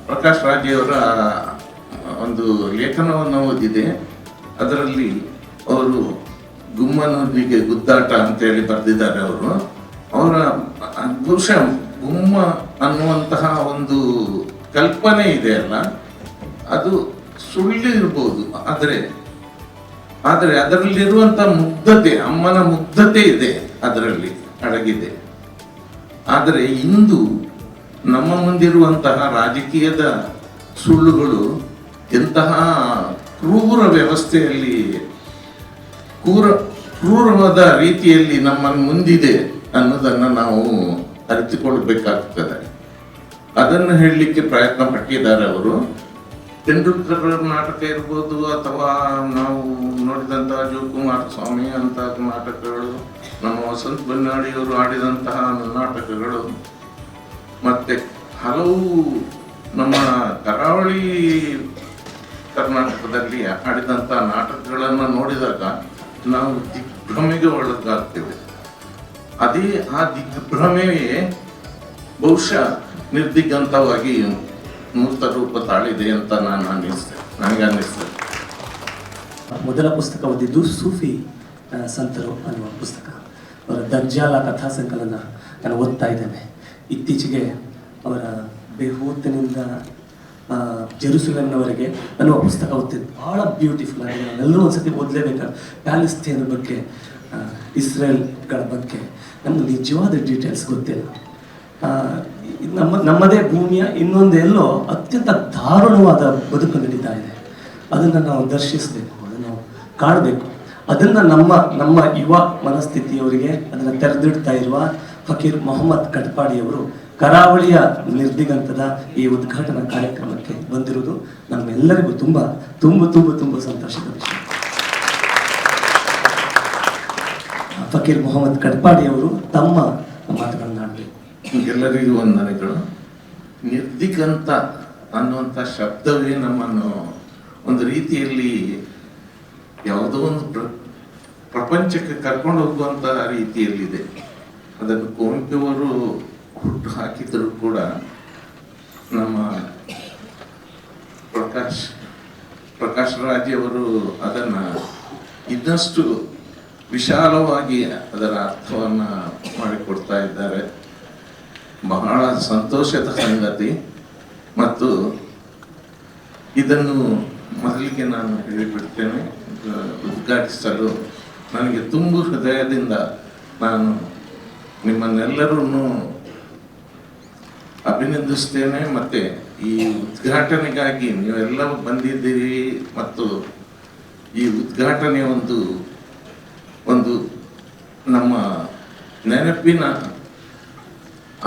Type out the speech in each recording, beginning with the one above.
ಪ್ರಕಾಶ್ ರಾಜಿಯವರ ಒಂದು ಲೇಖನವನ್ನು ಓದಿದೆ. ಅದರಲ್ಲಿ ಅವರು ಗುಮ್ಮನೊಂದಿಗೆ ಗುದ್ದಾಟ ಅಂತೇಳಿ ಬರೆದಿದ್ದಾರೆ. ಅವರ ಬಹುಶಃ ಗುಮ್ಮ ಅನ್ನುವಂತಹ ಒಂದು ಕಲ್ಪನೆ ಇದೆಯಲ್ಲ, ಅದು ಸುಳ್ಳು ಇರ್ಬೋದು, ಆದರೆ ಅದರಲ್ಲಿರುವಂತಹ ಮುಗ್ಧತೆ, ಅಮ್ಮನ ಮುಗ್ಧತೆ ಇದೆ, ಅದರಲ್ಲಿ ಅಡಗಿದೆ. ಆದರೆ ಇಂದು ನಮ್ಮ ಮುಂದಿರುವಂತಹ ರಾಜಕೀಯದ ಸುಳ್ಳುಗಳು ಎಂತಹ ಕ್ರೂರ ವ್ಯವಸ್ಥೆಯಲ್ಲಿ ಕ್ರೂರವಾದ ರೀತಿಯಲ್ಲಿ ನಮ್ಮ ಮುಂದಿದೆ ಅನ್ನೋದನ್ನು ನಾವು ಅರಿತುಕೊಳ್ಬೇಕಾಗ್ತದೆ. ಅದನ್ನು ಹೇಳಲಿಕ್ಕೆ ಪ್ರಯತ್ನ ಪಟ್ಟಿದ್ದಾರೆ ಅವರು. ತೆಂಡೂಲ್ಕರ್ ನಾಟಕ ಇರ್ಬೋದು, ಅಥವಾ ನಾವು ನೋಡಿದಂತಹ ಜೋಕುಮಾರ್ ಸ್ವಾಮಿ ಅಂತ ನಾಟಕಗಳು, ನಮ್ಮ ವಸಂತ ಬನ್ನಾಡಿಯವರು ಆಡಿದಂತಹ ನಾಟಕಗಳು, ಮತ್ತೆ ಹಲವು ನಮ್ಮ ಕರಾವಳಿ ಕರ್ನಾಟಕದಲ್ಲಿ ಆಡಿದಂತಹ ನಾಟಕಗಳನ್ನು ನೋಡಿದಾಗ ನಾವು ದಿಗ್ಭ್ರಮೆಗೆ ಒಳಗಾಗ್ತೇವೆ. ಆ ದಿಗ್ಭ್ರಮೆಯೇ ಬಹುಶಃ ನಿರ್ದಿಗಂತವಾಗಿ ಮೂರ್ತ ರೂಪ ತಾಳಿದೆ ಅಂತ ನನಗೆ ಅನ್ನಿಸ್ತದೆ. ಮೊದಲ ಪುಸ್ತಕ ಓದಿದ್ದು ಸೂಫಿ ಸಂತರು ಅನ್ನುವ ಪುಸ್ತಕ. ಅವರ ದರ್ಜಾಲ ಕಥಾ ಸಂಕಲನ ನಾನು ಓದ್ತಾ ಇದ್ದೇನೆ. ಇತ್ತೀಚೆಗೆ ಅವರ ಬೇಹೂತಿನಿಂದ ಜೆರುಸಲೇಮ್ನವರೆಗೆ ಅನ್ನುವ ಪುಸ್ತಕ ಓದ್ತಿದ್ದು ಬಹಳ ಬ್ಯೂಟಿಫುಲ್ ಆಗಿದೆ. ನಾನೆಲ್ಲರೂ ಒಂದ್ಸತಿ ಓದಲೇಬೇಕಾದ ಪ್ಯಾಲೆಸ್ತೇನ್ ಬಗ್ಗೆ, ಇಸ್ರೇಲ್ಗಳ ಬಗ್ಗೆ ನಮ್ಗೆ ನಿಜವಾದ ಡೀಟೇಲ್ಸ್ ಗೊತ್ತಿಲ್ಲ. ನಮ್ಮದೇ ಭೂಮಿಯ ಇನ್ನೊಂದೆಲ್ಲೋ ಅತ್ಯಂತ ದಾರುಣವಾದ ಬದುಕು ನಡೀತಾ ಇದೆ. ಅದನ್ನು ನಾವು ದರ್ಶಿಸಬೇಕು, ಅದನ್ನು ನಾವು ಕಾಣಬೇಕು. ಅದನ್ನು ನಮ್ಮ ಯುವ ಮನಸ್ಥಿತಿಯವರಿಗೆ ಅದನ್ನು ತೆರೆದಿಡ್ತಾ ಇರುವ ಫಕೀರ್ ಮೊಹಮ್ಮದ್ ಕಟ್ಪಾಡಿಯವರು ಕರಾವಳಿಯ ನಿರ್ದಿಗಂತದ ಈ ಉದ್ಘಾಟನಾ ಕಾರ್ಯಕ್ರಮಕ್ಕೆ ಬಂದಿರುವುದು ನಮ್ಮೆಲ್ಲರಿಗೂ ತುಂಬ ತುಂಬ ತುಂಬ ತುಂಬ ಸಂತೋಷದ ವಿಷಯ. ಫಕೀರ್ ಮೊಹಮ್ಮದ್ ಕಟ್ಪಾಡಿಯವರು ತಮ್ಮ ಮಾತುಗಳನ್ನು ಆಡಬೇಕು. ಎಲ್ಲರಿಗೂ ವಂದನೆಗಳು. ನಿರ್ದಿಗಂತ ಅನ್ನುವಂಥ ಶಬ್ದವೇ ನಮ್ಮನ್ನು ಒಂದು ರೀತಿಯಲ್ಲಿ ಯಾವುದೋ ಒಂದು ಪ್ರಪಂಚಕ್ಕೆ ಕರ್ಕೊಂಡು ಹೋಗುವಂತಹ ರೀತಿಯಲ್ಲಿದೆ. ಅದನ್ನು ಕುವೆಂಪುವರು ಹುಟ್ಟು ಹಾಕಿದರೂ ಕೂಡ ನಮ್ಮ ಪ್ರಕಾಶ್ ರಾಜ್ ಅವರು ಅದನ್ನು ಇನ್ನಷ್ಟು ವಿಶಾಲವಾಗಿ ಅದರ ಅರ್ಥವನ್ನು ಮಾಡಿಕೊಡ್ತಾ ಇದ್ದಾರೆ. ಬಹಳ ಸಂತೋಷದ ಸಂಗತಿ. ಮತ್ತು ಇದನ್ನು ಮೊದಲಿಗೆ ನಾನು ಹೇಳಿಬಿಡ್ತೇನೆ, ಉದ್ಘಾಟಿಸಲು ನನಗೆ ತುಂಬ ಹೃದಯದಿಂದ ನಾನು ನಿಮ್ಮನ್ನೆಲ್ಲರನ್ನು ಅಭಿನಂದಿಸ್ತೇನೆ. ಮತ್ತು ಈ ಉದ್ಘಾಟನೆಗಾಗಿ ನೀವೆಲ್ಲವೂ ಬಂದಿದ್ದೀರಿ. ಮತ್ತು ಈ ಉದ್ಘಾಟನೆ ಒಂದು ನಮ್ಮ ನೆನಪಿನ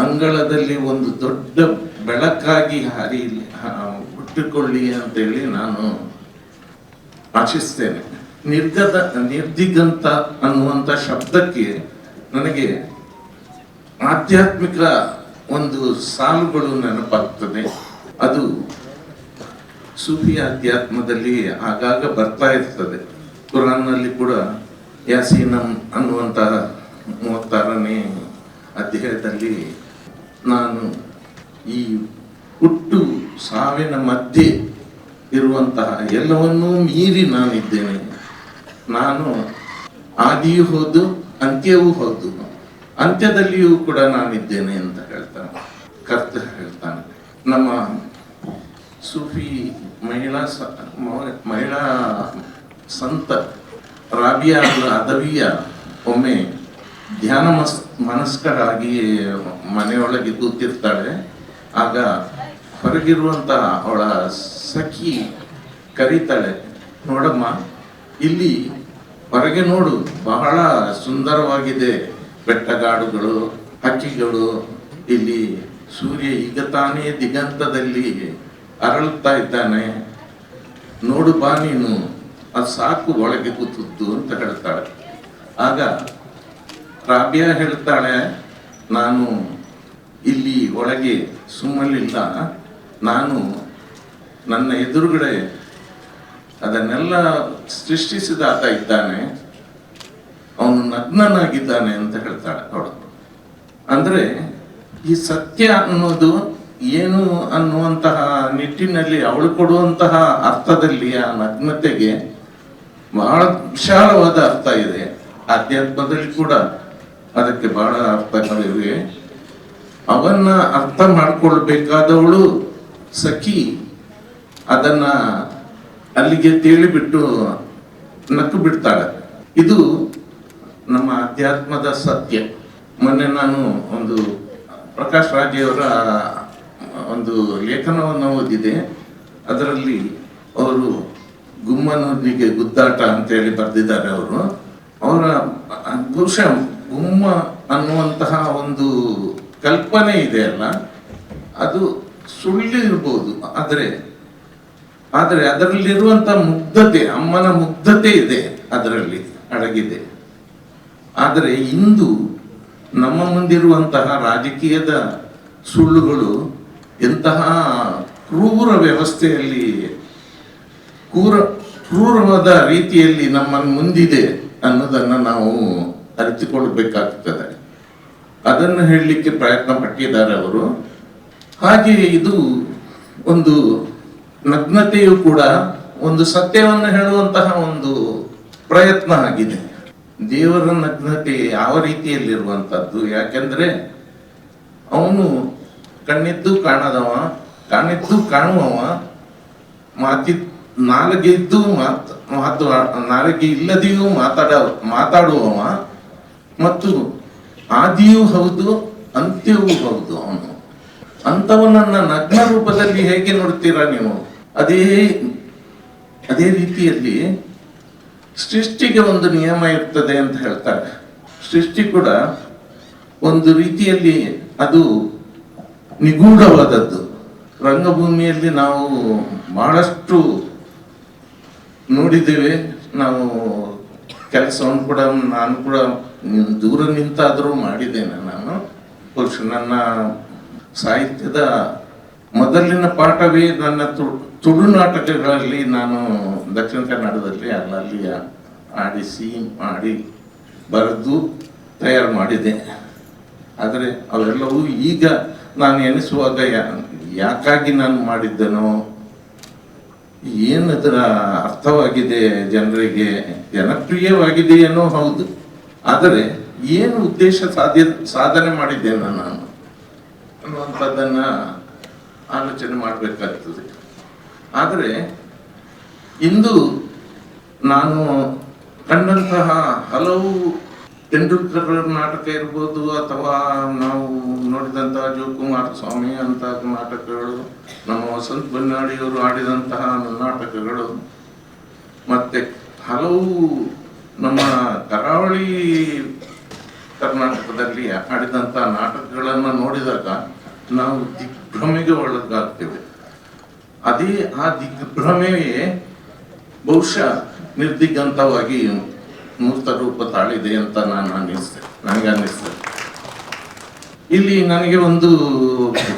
ಅಂಗಳದಲ್ಲಿ ಒಂದು ದೊಡ್ಡ ಬೆಳಕಾಗಿ ಹುಟ್ಟಿಕೊಳ್ಳಿ ಅಂತೇಳಿ ನಾನು ಆಶಿಸ್ತೇನೆ. ನಿರ್ದಿಗಂತ ಅನ್ನುವಂಥ ಶಬ್ದಕ್ಕೆ ನನಗೆ ಆಧ್ಯಾತ್ಮಿಕ ಒಂದು ಸಾಲುಗಳು ನೆನಪಾಗ್ತದೆ. ಅದು ಸೂಫಿ ಅಧ್ಯಾತ್ಮದಲ್ಲಿ ಆಗಾಗ ಬರ್ತಾ ಇರ್ತದೆ. ಕುರಾನ್ನಲ್ಲಿ ಕೂಡ ಯಾಸೀನ್ ಅನ್ನುವಂತಹ 36ನೇ ಅಧ್ಯಾಯದಲ್ಲಿ ನಾನು ಈ ಹುಟ್ಟು ಸಾವಿನ ಮಧ್ಯೆ ಇರುವಂತಹ ಎಲ್ಲವನ್ನೂ ಮೀರಿ ನಾನಿದ್ದೇನೆ, ನಾನು ಆದಿಯೂ ಹೌದು ಅಂತ್ಯವೂ ಹೌದು, ಅಂತ್ಯದಲ್ಲಿಯೂ ಕೂಡ ನಾನಿದ್ದೇನೆ ಅಂತ ಹೇಳ್ತಾನೆ. ನಮ್ಮ ಸೂಫಿ ಮಹಿಳಾ ಸಂತ ರಾಬಿಯಾ ಅದವಿಯ ಒಮ್ಮೆ ಧ್ಯಾನ ಮನಸ್ಕರಾಗಿ ಮನೆಯೊಳಗೆ ಕೂತಿರ್ತಾಳೆ. ಆಗ ಹೊರಗಿರುವಂತಹ ಅವಳ ಸಖಿ ಕರೀತಾಳೆ, ನೋಡಮ್ಮ, ಇಲ್ಲಿ ಹೊರಗೆ ನೋಡು, ಬಹಳ ಸುಂದರವಾಗಿದೆ, ಬೆಟ್ಟಗಾಡುಗಳು, ಹಕ್ಕಿಗಳು, ಇಲ್ಲಿ ಸೂರ್ಯ ಈಗ ತಾನೇ ದಿಗಂತದಲ್ಲಿ ಅರಳುತ್ತಾ ಇದ್ದಾನೆ, ನೋಡು ಬಾ ನೀನು, ಅದು ಸಾಕು ಒಳಗೆ ಕೂತದ್ದು ಅಂತ ಹೇಳ್ತಾಳೆ. ಆಗ ರಾಬಿಯಾ ಹೇಳ್ತಾಳೆ, ನಾನು ಇಲ್ಲಿ ಒಳಗೆ ಸುಮ್ಮಲಿಲ್ಲ, ನಾನು ನನ್ನ ಎದುರುಗಡೆ ಅದನ್ನೆಲ್ಲ ಸೃಷ್ಟಿಸಿದ ಆತ ಇದ್ದಾನೆ, ಅವನು ನಗ್ನನಾಗಿದ್ದಾನೆ ಅಂತ ಹೇಳ್ತಾಳೆ ಅವಳು. ಅಂದ್ರೆ ಈ ಸತ್ಯ ಅನ್ನೋದು ಏನು ಅನ್ನುವಂತಹ ನಿಟ್ಟಿನಲ್ಲಿ ಅವಳು ಕೊಡುವಂತಹ ಅರ್ಥದಲ್ಲಿ ಆ ನಗ್ನತೆಗೆ ಬಹಳ ವಿಶಾಲವಾದ ಅರ್ಥ ಇದೆ. ಆಧ್ಯಾತ್ಮದಲ್ಲಿ ಕೂಡ ಅದಕ್ಕೆ ಬಹಳ ಅರ್ಥಗಳಿವೆ. ಅವನ್ನ ಅರ್ಥ ಮಾಡ್ಕೊಳ್ಬೇಕಾದವಳು ಸಖಿ ಅದನ್ನ ಅಲ್ಲಿಗೆ ತೇಳಿಬಿಟ್ಟು ನಕ್ಕು ಬಿಡ್ತಾಳೆ. ಇದು ನಮ್ಮ ಅಧ್ಯಾತ್ಮದ ಸತ್ಯ. ಮೊನ್ನೆ ನಾನು ಒಂದು ಪ್ರಕಾಶ್ ರಾಜಿಯವರ ಒಂದು ಲೇಖನವನ್ನು ಓದಿದೆ. ಅದರಲ್ಲಿ ಅವರು ಗುಮ್ಮನೊಂದಿಗೆ ಗುದ್ದಾಟ ಅಂತೇಳಿ ಬರೆದಿದ್ದಾರೆ. ಅವರ ಬಹುಶಃ ಗುಮ್ಮ ಅನ್ನುವಂತಹ ಒಂದು ಕಲ್ಪನೆ ಇದೆ ಅಲ್ಲ, ಅದು ಸುಳ್ಳು ಇರ್ಬೋದು, ಆದರೆ ಅದರಲ್ಲಿರುವಂತ ಮುಗ್ಧತೆ, ಅಮ್ಮನ ಮುಗ್ಧತೆ ಇದೆ, ಅದರಲ್ಲಿ ಅಡಗಿದೆ. ಆದರೆ ಇಂದು ನಮ್ಮ ಮುಂದಿರುವಂತಹ ರಾಜಕೀಯದ ಸುಳ್ಳುಗಳು ಎಂತಹ ಕ್ರೂರ ವ್ಯವಸ್ಥೆಯಲ್ಲಿ ಕ್ರೂರವಾದ ರೀತಿಯಲ್ಲಿ ನಮ್ಮ ಮುಂದಿದೆ ಅನ್ನೋದನ್ನು ನಾವು ಅರಿತುಕೊಳ್ಬೇಕಾಗ್ತದೆ. ಅದನ್ನು ಹೇಳಲಿಕ್ಕೆ ಪ್ರಯತ್ನ ಪಟ್ಟಿದ್ದಾರೆ ಅವರು. ಹಾಗೆ ಇದು ಒಂದು ನಗ್ನತೆಯು ಕೂಡ ಒಂದು ಸತ್ಯವನ್ನು ಹೇಳುವಂತಹ ಒಂದು ಪ್ರಯತ್ನ ಆಗಿದೆ. ದೇವರ ನಗ್ನತೆ ಯಾವ ರೀತಿಯಲ್ಲಿರುವಂಥದ್ದು? ಯಾಕೆಂದ್ರೆ ಅವನು ಕಣ್ಣಿದ್ದು ಕಾಣದವ, ಕಾಣಿದ್ದು ಕಾಣುವವ, ನಾಲಿಗೆ ಇದ್ದು ನಾಲಿಗೆ ಇಲ್ಲದೆಯೂ ಮಾತಾಡುವವ, ಮತ್ತು ಆದಿಯೂ ಹೌದು ಅಂತ್ಯವೂ ಹೌದು ಅವನು. ಅಂಥವನನ್ನ ನಗ್ನ ರೂಪದಲ್ಲಿ ಹೇಗೆ ನೋಡ್ತೀರಾ ನೀವು? ಅದೇ ರೀತಿಯಲ್ಲಿ ಸೃಷ್ಟಿಗೆ ಒಂದು ನಿಯಮ ಇರ್ತದೆ ಅಂತ ಹೇಳ್ತಾರೆ. ಸೃಷ್ಟಿ ಕೂಡ ಒಂದು ರೀತಿಯಲ್ಲಿ ಅದು ನಿಗೂಢವಾದದ್ದು. ರಂಗಭೂಮಿಯಲ್ಲಿ ನಾವು ಬಹಳಷ್ಟು ನೋಡಿದ್ದೇವೆ. ನಾವು ಕೆಲಸವನ್ನು ಕೂಡ ನಾನು ಕೂಡ ದೂರ ನಿಂತಾದರೂ ಮಾಡಿದ್ದೇನೆ. ನಾನು ಬಹುಶಃ ನನ್ನ ಸಾಹಿತ್ಯದ ಮೊದಲಿನ ಪಾಠವೇ ನನ್ನ ತುಳು ನಾಟಕಗಳಲ್ಲಿ ನಾನು ದಕ್ಷಿಣ ಕನ್ನಡದಲ್ಲಿ ಅಲ್ಲಲ್ಲಿ ಆಡಿಸಿ ಮಾಡಿ ಬರೆದು ತಯಾರು ಮಾಡಿದೆ. ಆದರೆ ಅವೆಲ್ಲವೂ ಈಗ ನಾನು ಎನಿಸುವಾಗ ಯಾಕಾಗಿ ನಾನು ಮಾಡಿದ್ದನೋ, ಏನದರ ಅರ್ಥವಾಗಿದೆ, ಜನರಿಗೆ ಜನಪ್ರಿಯವಾಗಿದೆಯೇನೋ ಹೌದು, ಆದರೆ ಏನು ಉದ್ದೇಶ ಸಾಧನೆ ಮಾಡಿದ್ದೇನೆ ನಾನು ಅನ್ನುವಂಥದ್ದನ್ನು ಆಲೋಚನೆ ಮಾಡಬೇಕಾಗ್ತದೆ. ಆದರೆ ಇಂದು ನಾನು ಕಂಡಂತಹ ಹಲವು ತೆಂಡೂಲ್ಕರ್ ನಾಟಕ ಇರ್ಬೋದು, ಅಥವಾ ನಾವು ನೋಡಿದಂತಹ ಜೋಕುಮಾರ್ ಸ್ವಾಮಿ ಅಂತ ನಾಟಕಗಳು, ನಮ್ಮ ವಸಂತ ಬನ್ನಾಡಿಯವರು ಆಡಿದಂತಹ ನಾಟಕಗಳು, ಮತ್ತೆ ಹಲವು ನಮ್ಮ ಕರಾವಳಿ ಕರ್ನಾಟಕದಲ್ಲಿ ಆಡಿದಂತಹ ನಾಟಕಗಳನ್ನು ನೋಡಿದಾಗ ನಾವು ದಿಗ್ಭ್ರಮೆಗೆ ಒಳಗಾಗ್ತೇವೆ. ಆ ದಿಗ್ಭ್ರಮೆಯೇ ಬಹುಶಃ ನಿರ್ದಿಗಂತವಾಗಿ ಮೂರ್ತ ರೂಪ ತಾಳಿದೆ ಅಂತ ನನಗೆ ಅನ್ನಿಸ್ತದೆ. ಇಲ್ಲಿ ನನಗೆ ಒಂದು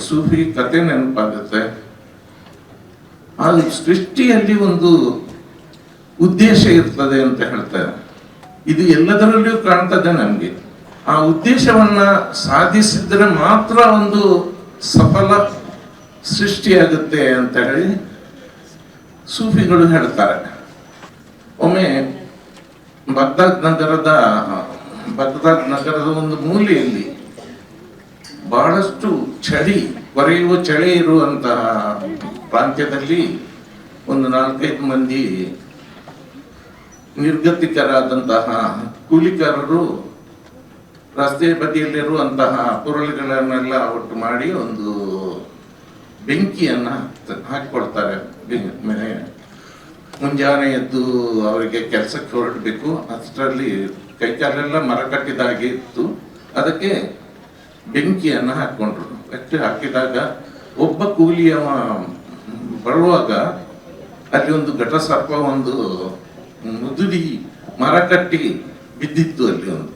ಸೂಫಿ ಕತೆ ನೆನಪಾಗುತ್ತೆ. ಆ ಸೃಷ್ಟಿಯಲ್ಲಿ ಒಂದು ಉದ್ದೇಶ ಇರ್ತದೆ ಅಂತ ಹೇಳ್ತಾರೆ. ಇದು ಎಲ್ಲದರಲ್ಲಿಯೂ ಕಾಣ್ತದೆ ನಮ್ಗೆ. ಆ ಉದ್ದೇಶವನ್ನ ಸಾಧಿಸಿದ್ರೆ ಮಾತ್ರ ಒಂದು ಸಫಲ ಸೃಷ್ಟಿಯಾಗುತ್ತೆ ಅಂತ ಹೇಳಿ ಸೂಫಿಗಳು ಹೇಳ್ತಾರೆ. ಒಮ್ಮೆ ಬಗ್ದಾದ್ ನಗರದ ಒಂದು ಮೂಲೆಯಲ್ಲಿ ಬಹಳಷ್ಟು ಕೊರೆಯುವ ಚಳಿ ಇರುವಂತಹ ಪ್ರಾಂತ್ಯದಲ್ಲಿ ಒಂದು 4-5 ಮಂದಿ ನಿರ್ಗತಿಕರಾದಂತಹ ಕೂಲಿಕಾರರು ರಸ್ತೆ ಬದಿಯಲ್ಲಿರುವಂತಹ ಪೊರಳುಗಳನ್ನೆಲ್ಲ ಒಟ್ಟು ಮಾಡಿ ಒಂದು ಬೆಂಕಿಯನ್ನ ಹಾಕಿಕೊಡ್ತಾರೆ. ಮುಂಜಾನೆ ಎದ್ದು ಅವರಿಗೆ ಕೆಲಸಕ್ಕೆ ಹೊರಡಬೇಕು. ಅಷ್ಟರಲ್ಲಿ ಕೈಕಾಲೆಲ್ಲ ಮರ ಕಟ್ಟಿದಾಗೆ ಇತ್ತು. ಅದಕ್ಕೆ ಬೆಂಕಿಯನ್ನ ಹಾಕೊಂಡ್ರು. ಹಾಕಿದಾಗ ಒಬ್ಬ ಕೂಲಿಯವ ಬರುವಾಗ ಅಲ್ಲಿ ಒಂದು ಘಟಸರ್ಪ ಒಂದು ಮುದುಡಿ ಮರ ಕಟ್ಟಿ ಬಿದ್ದಿತ್ತು ಅಲ್ಲಿ ಒಂದು.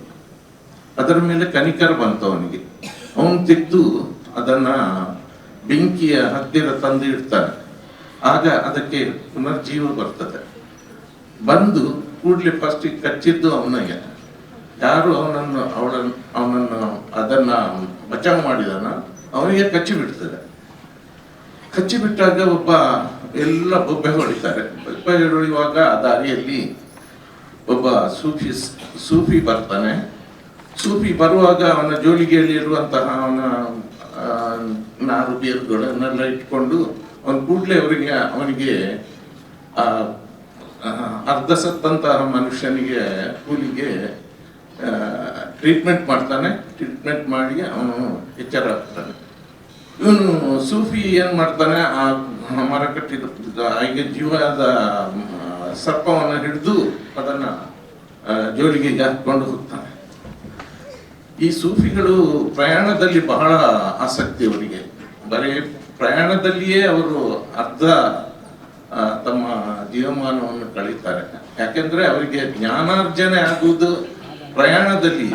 ಅದರ ಮೇಲೆ ಕನಿಕರ ಬಂತು ಅವನಿಗೆ. ಅವನು ತೆಗೆದು ಅದನ್ನ ಬೆಂಕಿಯ ಹತ್ತಿರ ತಂದು ಇಡ್ತಾನೆ. ಆಗ ಅದಕ್ಕೆ ಪುನರ್ಜೀವ ಬರ್ತದೆ. ಬಂದು ಕೂಡಲೇ ಫಸ್ಟ್ ಕಚ್ಚಿದ್ದು ಅವನಿಗೆ. ಯಾರು ಅವನನ್ನು ಅದನ್ನ ಬಚಾವ್ ಮಾಡಿದಾನ ಅವನಿಗೆ ಕಚ್ಚಿ ಬಿಡ್ತದೆ. ಕಚ್ಚಿಬಿಟ್ಟಾಗ ಒಬ್ಬ ಎಲ್ಲ ಬೊಬ್ಬೆ ಹೊಡಿತಾರೆ. ಬೊಬ್ಬೆ ಹೊಡೆಯುವಾಗ ಆ ದಾರಿಯಲ್ಲಿ ಒಬ್ಬ ಸೂಫಿ ಬರ್ತಾನೆ. ಸೂಫಿ ಬರುವಾಗ ಅವನ ಜೋಳಿಗೆಯಲ್ಲಿರುವಂತಹ ಅವನ ನಾರು ಬೇರುಗಳನ್ನೆಲ್ಲ ಇಟ್ಕೊಂಡು ಅವನು ಕೂಡಲೇ ಅವನಿಗೆ ಅರ್ಧ ಸತ್ತಂತಹ ಮನುಷ್ಯನಿಗೆ ಕೂಲಿಗೆ ಟ್ರೀಟ್ಮೆಂಟ್ ಮಾಡ್ತಾನೆ. ಟ್ರೀಟ್ಮೆಂಟ್ ಮಾಡಿ ಅವನು ಎಚ್ಚರ ಆಗ್ತಾನೆ. ಇವನು ಸೂಫಿ ಏನ್ ಮಾಡ್ತಾನೆ, ಆ ಮರ ಕಟ್ಟಿದ ಹಾಗೆ ಜೀವದ ಸರ್ಪವನ್ನು ಹಿಡಿದು ಅದನ್ನ ಜೋಳಿಗೆಗೆ ಹಾಕೊಂಡು ಹೋಗ್ತಾನೆ. ಈ ಸೂಫಿಗಳು ಪ್ರಯಾಣದಲ್ಲಿ ಬಹಳ ಆಸಕ್ತಿ ಅವರಿಗೆ. ಬರೀ ಪ್ರಯಾಣದಲ್ಲಿಯೇ ಅವರು ಅರ್ಧ ತಮ್ಮ ಜೀವಮಾನವನ್ನು ಕಳೀತಾರೆ. ಯಾಕೆಂದ್ರೆ ಅವರಿಗೆ ಜ್ಞಾನಾರ್ಜನೆ ಆಗುವುದು ಪ್ರಯಾಣದಲ್ಲಿ.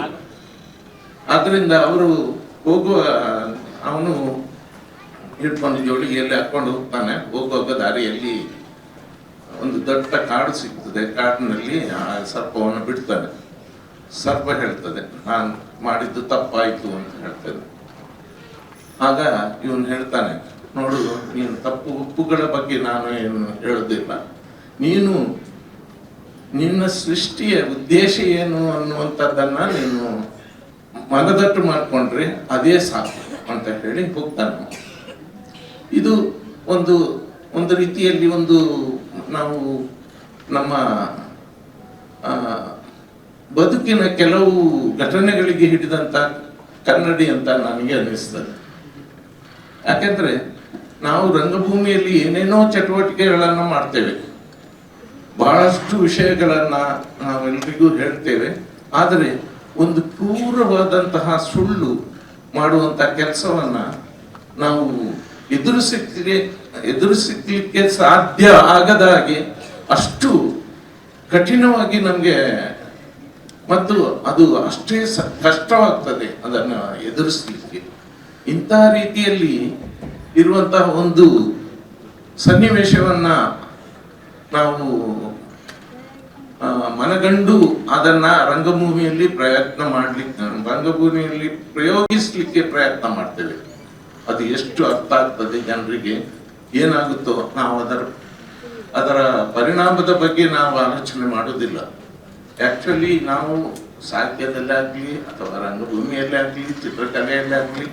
ಆದ್ರಿಂದ ಅವರು ಹೋಗುವ ಅವನು ಹಿಡ್ಕೊಂಡು ಜೋಳಿಗೆಯಲ್ಲಿ ಹಾಕೊಂಡು ಹೋಗ್ತಾನೆ. ಹೋಗುವಾಗ ದಾರಿಯಲ್ಲಿ ಒಂದು ದೊಡ್ಡ ಕಾಡು ಸಿಗ್ತದೆ. ಕಾಡಿನಲ್ಲಿ ಆ ಸರ್ಪವನ್ನು ಬಿಡ್ತಾನೆ. ಸರ್ಪ ಹೇಳ್ತದೆ, ನಾನು ಮಾಡಿದ್ದು ತಪ್ಪಾಯ್ತು ಅಂತ ಹೇಳ್ತದೆ. ಆಗ ಇವನು ಹೇಳ್ತಾನೆ, ನೋಡು, ನೀನು ತಪ್ಪು ಉಪ್ಪುಗಳ ಬಗ್ಗೆ ನಾನು ಏನು ಹೇಳೋದಿಲ್ಲ. ನೀನು ನಿನ್ನ ಸೃಷ್ಟಿಯ ಉದ್ದೇಶ ಏನು ಅನ್ನುವಂಥದ್ದನ್ನ ನೀನು ಮನದಟ್ಟು ಮಾಡಿಕೊಂಡ್ರೆ ಅದೇ ಸಾಕು ಅಂತ ಹೇಳಿ ಹೋಗ್ತಾನೆ. ಇದು ಒಂದು ರೀತಿಯಲ್ಲಿ ನಾವು ನಮ್ಮ ಬದುಕಿನ ಕೆಲವು ಘಟನೆಗಳಿಗೆ ಹಿಡಿದಂತ ಕನ್ನಡಿ ಅಂತ ನನಗೆ ಅನ್ನಿಸ್ತದೆ. ಯಾಕೆಂದ್ರೆ ನಾವು ರಂಗಭೂಮಿಯಲ್ಲಿ ಏನೇನೋ ಚಟುವಟಿಕೆಗಳನ್ನ ಮಾಡ್ತೇವೆ, ಬಹಳಷ್ಟು ವಿಷಯಗಳನ್ನ ನಾವೆಲ್ಲರಿಗೂ ಹೇಳ್ತೇವೆ. ಆದರೆ ಒಂದು ಕ್ರೂರವಾದಂತಹ ಸುಳ್ಳು ಮಾಡುವಂತ ಕೆಲಸವನ್ನ ನಾವು ಎದುರಿಸಲಿಕ್ಕೆ ಸಾಧ್ಯ ಆಗದ ಹಾಗೆ ಅಷ್ಟು ಕಠಿಣವಾಗಿ ನಮಗೆ ಮತ್ತು ಅದು ಅಷ್ಟೇ ಕಷ್ಟವಾಗ್ತದೆ ಅದನ್ನು ಎದುರಿಸಲಿಕ್ಕೆ. ಇಂತಹ ರೀತಿಯಲ್ಲಿ ಇರುವಂತಹ ಒಂದು ಸನ್ನಿವೇಶವನ್ನ ನಾವು ಮನಗಂಡು ಅದನ್ನ ರಂಗಭೂಮಿಯಲ್ಲಿ ಪ್ರಯೋಗಿಸ್ಲಿಕ್ಕೆ ಪ್ರಯತ್ನ ಮಾಡ್ತೇವೆ. ಅದು ಎಷ್ಟು ಅರ್ಥ ಆಗ್ತದೆ ಜನರಿಗೆ, ಏನಾಗುತ್ತೋ ನಾವು ಅದರ ಪರಿಣಾಮದ ಬಗ್ಗೆ ನಾವು ಆಲೋಚನೆ ಮಾಡೋದಿಲ್ಲ. ಆಕ್ಚುಲಿ ನಾವು ಸಾಹಿತ್ಯದಲ್ಲೇ ಆಗ್ಲಿ ಅಥವಾ ರಂಗಭೂಮಿಯಲ್ಲೇ ಆಗ್ಲಿ ಚಿತ್ರಕಲೆಯಲ್ಲೇ ಆಗ್ಲಿ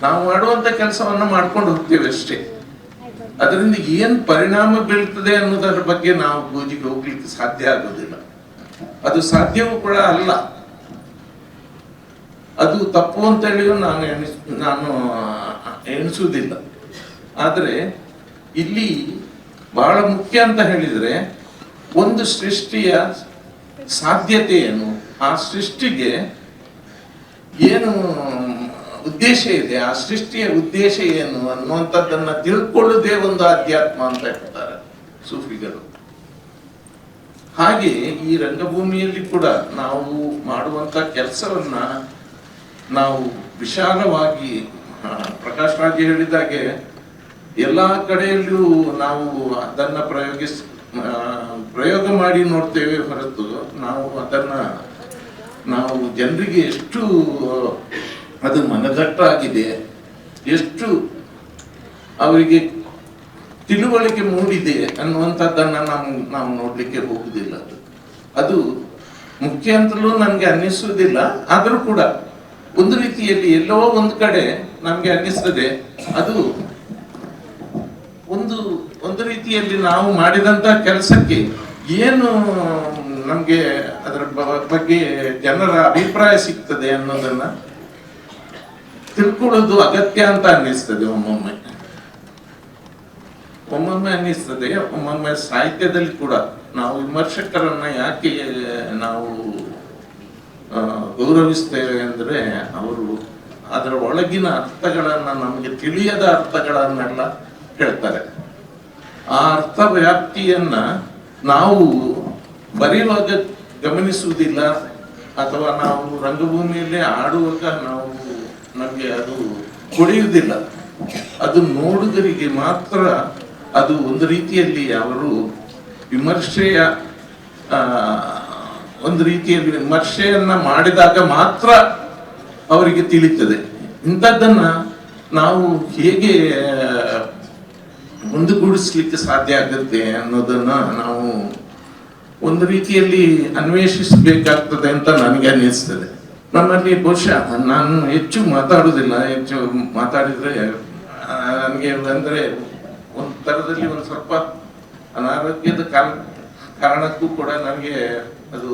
ನಾವು ಮಾಡುವಂತ ಕೆಲಸವನ್ನ ಮಾಡ್ಕೊಂಡು ಹೋಗ್ತೇವೆ ಅಷ್ಟೇ. ಅದರಿಂದ ಏನ್ ಪರಿಣಾಮ ಬೀಳ್ತದೆ ಅನ್ನೋದರ ಬಗ್ಗೆ ನಾವು ಗೋಜಿಗೆ ಹೋಗ್ಲಿಕ್ಕೆ ಸಾಧ್ಯ ಆಗೋದಿಲ್ಲ. ಅದು ಸಾಧ್ಯವೂ ಕೂಡ ಅಲ್ಲ. ಅದು ತಪ್ಪು ಅಂತ ಹೇಳಿಯೂ ನಾನು ಎಣಿಸುವುದಿಲ್ಲ. ಆದ್ರೆ ಇಲ್ಲಿ ಬಹಳ ಮುಖ್ಯ ಅಂತ ಹೇಳಿದ್ರೆ ಒಂದು ಸೃಷ್ಟಿಯ ಸಾಧ್ಯತೆ ಏನು, ಆ ಸೃಷ್ಟಿಗೆ ಏನು ಉದ್ದೇಶ ಇದೆ, ಆ ಸೃಷ್ಟಿಯ ಉದ್ದೇಶ ಏನು ಅನ್ನುವಂಥದ್ದನ್ನ ತಿಳ್ಕೊಳ್ಳುವುದೇ ಒಂದು ಅಧ್ಯಾತ್ಮ ಅಂತ ಹೇಳ್ತಾರೆ ಸೂಫಿಗಳು. ಹಾಗೆ ಈ ರಂಗಭೂಮಿಯಲ್ಲಿ ಕೂಡ ನಾವು ಮಾಡುವಂತ ಕೆಲಸವನ್ನ ನಾವು ವಿಶಾಲವಾಗಿ, ಪ್ರಕಾಶ್ ರಾಜ್ ಹೇಳಿದಾಗೆ ಎಲ್ಲಾ ಕಡೆಯಲ್ಲೂ ನಾವು ಅದನ್ನ ಪ್ರಯೋಗ ಮಾಡಿ ನೋಡ್ತೇವೆ ಹೊರತು ನಾವು ಜನರಿಗೆ ಎಷ್ಟು ಅದು ಮನದಟ್ಟಾಗಿದೆ, ಎಷ್ಟು ಅವರಿಗೆ ತಿಳುವಳಿಕೆ ಮೂಡಿದೆ ಅನ್ನುವಂಥದ್ದನ್ನ ನಾವು ನೋಡ್ಲಿಕ್ಕೆ ಹೋಗುದಿಲ್ಲ. ಅದು ಮುಖ್ಯ ಅಂತಲೂ ನನ್ಗೆ ಅನ್ನಿಸುವುದಿಲ್ಲ. ಆದ್ರೂ ಕೂಡ ಒಂದು ರೀತಿಯಲ್ಲಿ ಎಲ್ಲೋ ಒಂದು ಕಡೆ ನಮ್ಗೆ ಅನ್ನಿಸ್ತದೆ ಅದು ಒಂದು ರೀತಿಯಲ್ಲಿ ನಾವು ಮಾಡಿದಂತ ಕೆಲಸಕ್ಕೆ ಏನು ನಮ್ಗೆ ಅದರ ಬಗ್ಗೆ ಜನರ ಅಭಿಪ್ರಾಯ ಸಿಗ್ತದೆ ಅನ್ನೋದನ್ನ ತಿಳ್ಕೊಳ್ಳೋದು ಅಗತ್ಯ ಅಂತ ಅನ್ನಿಸ್ತದೆ. ಒಮ್ಮೊಮ್ಮೆ ಅನ್ನಿಸ್ತದೆ. ಒಮ್ಮೊಮ್ಮೆ ಸಾಹಿತ್ಯದಲ್ಲಿ ಕೂಡ ನಾವು ವಿಮರ್ಶಕರನ್ನ ಯಾಕೆ ನಾವು ಗೌರವಿಸ್ತೇವೆ ಅಂದ್ರೆ ಅವರು ಅದರ ಒಳಗಿನ ಅರ್ಥಗಳನ್ನ ನಮಗೆ ತಿಳಿಯದ ಅರ್ಥಗಳನ್ನೆಲ್ಲ ಹೇಳ್ತಾರೆ. ಆ ಅರ್ಥ ವ್ಯಾಪ್ತಿಯನ್ನ ನಾವು ಬರೆಯುವಾಗ ಗಮನಿಸುವುದಿಲ್ಲ, ಅಥವಾ ನಾವು ರಂಗಭೂಮಿಯಲ್ಲಿ ಆಡುವಾಗ ನಮಗೆ ಅದು ಕೊಡೆಯುವುದಿಲ್ಲ. ಅದು ನೋಡುಗರಿಗೆ ಮಾತ್ರ ಅದು ಒಂದು ರೀತಿಯಲ್ಲಿ ಅವರು ವಿಮರ್ಶೆಯನ್ನ ಮಾಡಿದಾಗ ಮಾತ್ರ ಅವರಿಗೆ ತಿಳಿಯುತ್ತದೆ. ಇಂಥದ್ದನ್ನ ನಾವು ಹೇಗೆ ಮುಂದುಗೂಡಿಸ್ಲಿಕ್ಕೆ ಸಾಧ್ಯ ಆಗುತ್ತೆ ಅನ್ನೋದನ್ನ ನಾವು ಒಂದು ರೀತಿಯಲ್ಲಿ ಅನ್ವೇಷಿಸಬೇಕಾಗ್ತದೆ ಅಂತ ನನಗೆ ಅನ್ನಿಸ್ತದೆ. ನಮ್ಮಲ್ಲಿ ಬಹುಶಃ ನಾನು ಹೆಚ್ಚು ಮಾತಾಡುವುದಿಲ್ಲ, ಹೆಚ್ಚು ಮಾತಾಡಿದ್ರೆ ನನಗೆ ಅಂದರೆ ಒಂದು ಥರದಲ್ಲಿ ಒಂದು ಸ್ವಲ್ಪ ಅನಾರೋಗ್ಯದ ಕಾರಣಕ್ಕೂ ಕೂಡ ನನಗೆ ಅದು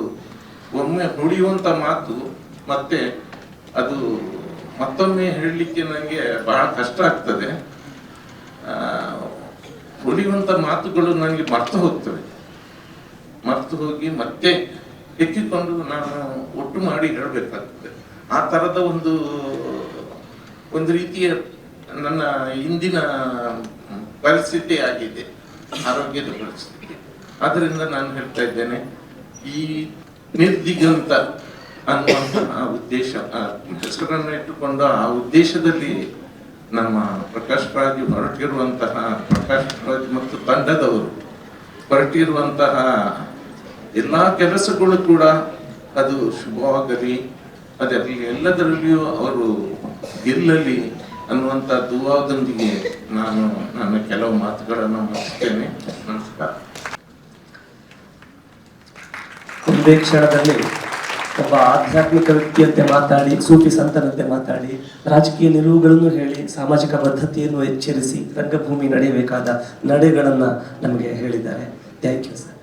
ಒಮ್ಮೆ ನುಡಿಯುವಂಥ ಮಾತು ಮತ್ತೆ ಅದು ಮತ್ತೊಮ್ಮೆ ಹೇಳಲಿಕ್ಕೆ ನನಗೆ ಬಹಳ ಕಷ್ಟ ಆಗ್ತದೆ. ಉಳಿಯುವಂಥ ಮಾತುಗಳು ನನಗೆ ಮರ್ತು ಹೋಗಿ ಮತ್ತೆ ಎಕ್ಕಿಕೊಂಡು ನಾನು ಒಟ್ಟು ಮಾಡಿ ಹೇಳಬೇಕಾಗ್ತದೆ. ಆ ಥರದ ಒಂದು ರೀತಿಯ ನನ್ನ ಇಂದಿನ ಪರಿಸ್ಥಿತಿ ಆಗಿದೆ, ಆರೋಗ್ಯದ ಪರಿಸ್ಥಿತಿ. ಆದ್ದರಿಂದ ನಾನು ಹೇಳ್ತಾ ಇದ್ದೇನೆ, ಈ ನಿರ್ದಿಗಂತ ಅನ್ನುವಂತಹ ಉದ್ದೇಶ ಹೆಸರನ್ನು ಇಟ್ಟುಕೊಂಡು ಆ ಉದ್ದೇಶದಲ್ಲಿ ನಮ್ಮ ಪ್ರಕಾಶ್ ರಾಜ್ ಹೊರಟಿರುವಂತಹ ಪ್ರಕಾಶ್ ರಾಜ್ ಮತ್ತು ತಂಡದವರು ಹೊರಟಿರುವಂತಹ ಎಲ್ಲ ಕೆಲಸಗಳು ಕೂಡ ಅದು ಶುಭವಾಗಲಿ, ಅದರಲ್ಲಿ ಎಲ್ಲದರಲ್ಲಿಯೂ ಅವರು ಗೆಲ್ಲಲಿ ಅನ್ನುವಂಥ ದುವಾದೊಂದಿಗೆ ನಾನು ನನ್ನ ಕೆಲವು ಮಾತುಗಳನ್ನು ಮುಗಿಸ್ತೇನೆ. ನಮಸ್ಕಾರ. ಒಂದೇ ಕ್ಷಣದಲ್ಲಿ ಒಬ್ಬ ಆಧ್ಯಾತ್ಮಿಕ ವ್ಯಕ್ತಿಯಂತೆ ಮಾತಾಡಿ, ಸೂಫಿ ಸಂತನಂತೆ ಮಾತಾಡಿ, ರಾಜಕೀಯ ನಿಲುವುಗಳನ್ನು ಹೇಳಿ, ಸಾಮಾಜಿಕ ಬದ್ಧತೆಯನ್ನು ಎಚ್ಚರಿಸಿ ರಂಗಭೂಮಿ ನಡೆಯಬೇಕಾದ ನಡೆಗಳನ್ನು ನಮಗೆ ಹೇಳಿದ್ದಾರೆ. Thank you sir.